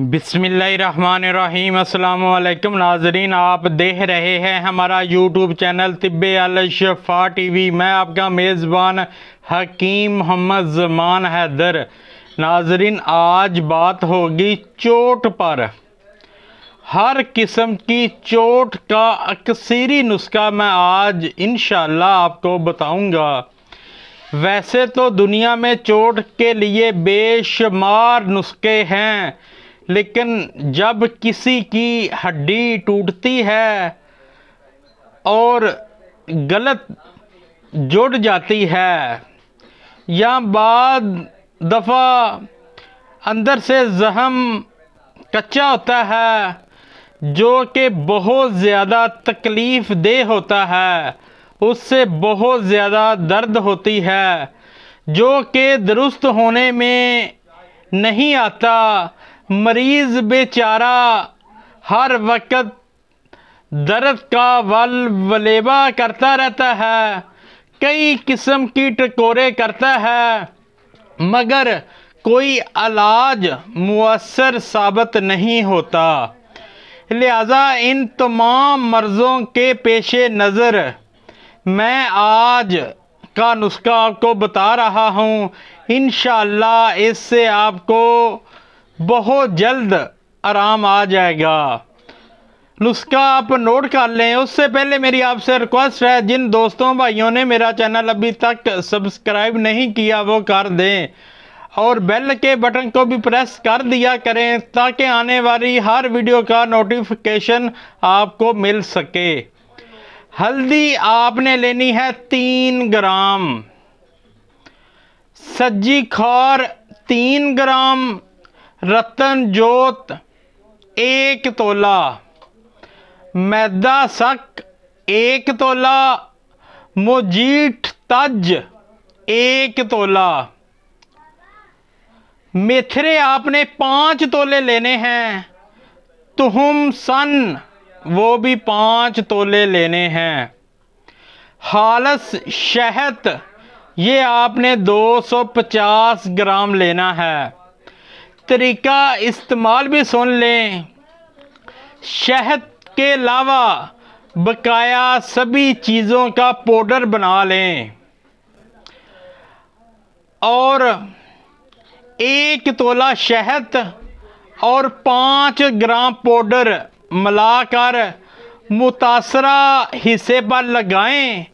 बिस्मिल्लाहिर्रहमानिर्रहीम। अस्सलाम वालेकुम नाजरीन, आप देख रहे हैं हमारा यूट्यूब चैनल तिब्बे अल शफा टीवी। मैं आपका मेज़बान हकीम मोहम्मद ज़मान हैदर। नाजरीन, आज बात होगी चोट पर। हर किस्म की चोट का अक्सरी नुस्खा मैं आज इंशाअल्लाह आपको बताऊंगा। वैसे तो दुनिया में चोट के लिए बेशुमार नुस्खे हैं, लेकिन जब किसी की हड्डी टूटती है और गलत जुड़ जाती है या बाद दफ़ा अंदर से ज़ख्म कच्चा होता है जो कि बहुत ज़्यादा तकलीफ़ देह होता है, उससे बहुत ज़्यादा दर्द होती है जो कि दुरुस्त होने में नहीं आता। मरीज़ बेचारा हर वक्त दर्द का वलेबा करता रहता है, कई किस्म की टकोरे करता है, मगर कोई इलाज मुअस्सर साबित नहीं होता। लिहाजा इन तमाम मर्ज़ों के पेश नज़र मैं आज का नुस्खा आपको बता रहा हूँ। इंशाअल्लाह इससे आपको बहुत जल्द आराम आ जाएगा। नुस्खा आप नोट कर लें। उससे पहले मेरी आपसे रिक्वेस्ट है, जिन दोस्तों भाइयों ने मेरा चैनल अभी तक सब्सक्राइब नहीं किया वो कर दें और बेल के बटन को भी प्रेस कर दिया करें ताकि आने वाली हर वीडियो का नोटिफिकेशन आपको मिल सके। हल्दी आपने लेनी है 3 ग्राम, सज्जी खार 3 ग्राम, रतन जोत 1 तोला, मैदा सक 1 तोला, मोजीठ तज 1 तोला, मेथरे आपने 5 तोले लेने हैं, तुहम सन वो भी 5 तोले लेने हैं, खालस शहद ये आपने 250 ग्राम लेना है। तरीका इस्तेमाल भी सुन लें। शहद के अलावा बकाया सभी चीज़ों का पाउडर बना लें और 1 तोला शहद और 5 ग्राम पाउडर मिलाकर मुतासरा हिस्से पर लगाएं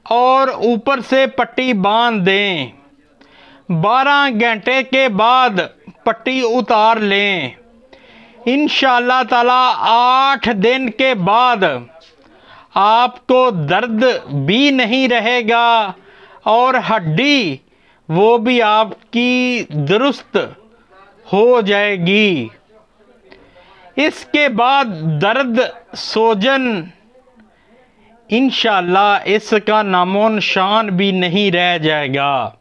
और ऊपर से पट्टी बांध दें। 12 घंटे के बाद पट्टी उतार लें। इंशाअल्लाह ताला 8 दिन के बाद आपको दर्द भी नहीं रहेगा और हड्डी वो भी आपकी दुरुस्त हो जाएगी। इसके बाद दर्द सोजन इंशाअल्लाह इसका नामो निशान भी नहीं रह जाएगा।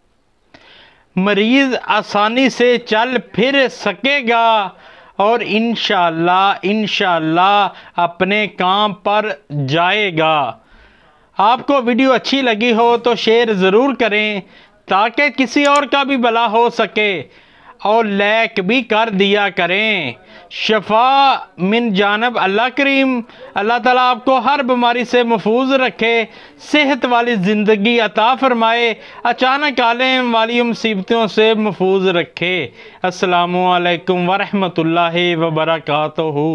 मरीज़ आसानी से चल फिर सकेगा और इंशाअल्लाह अपने काम पर जाएगा। आपको वीडियो अच्छी लगी हो तो शेयर ज़रूर करें ताकि किसी और का भी भला हो सके और लाइक भी कर दिया करें। शफा मिन जानब अल्लाह करीम। अल्लाह ताला आपको हर बीमारी से महफूज रखे, सेहत वाली ज़िंदगी अता फरमाए, अचानक आने वाली मुसीबतों से महफूज रखे। अस्सलामु अलैकुम वरहमतुल्लाहि वबरकातुहू।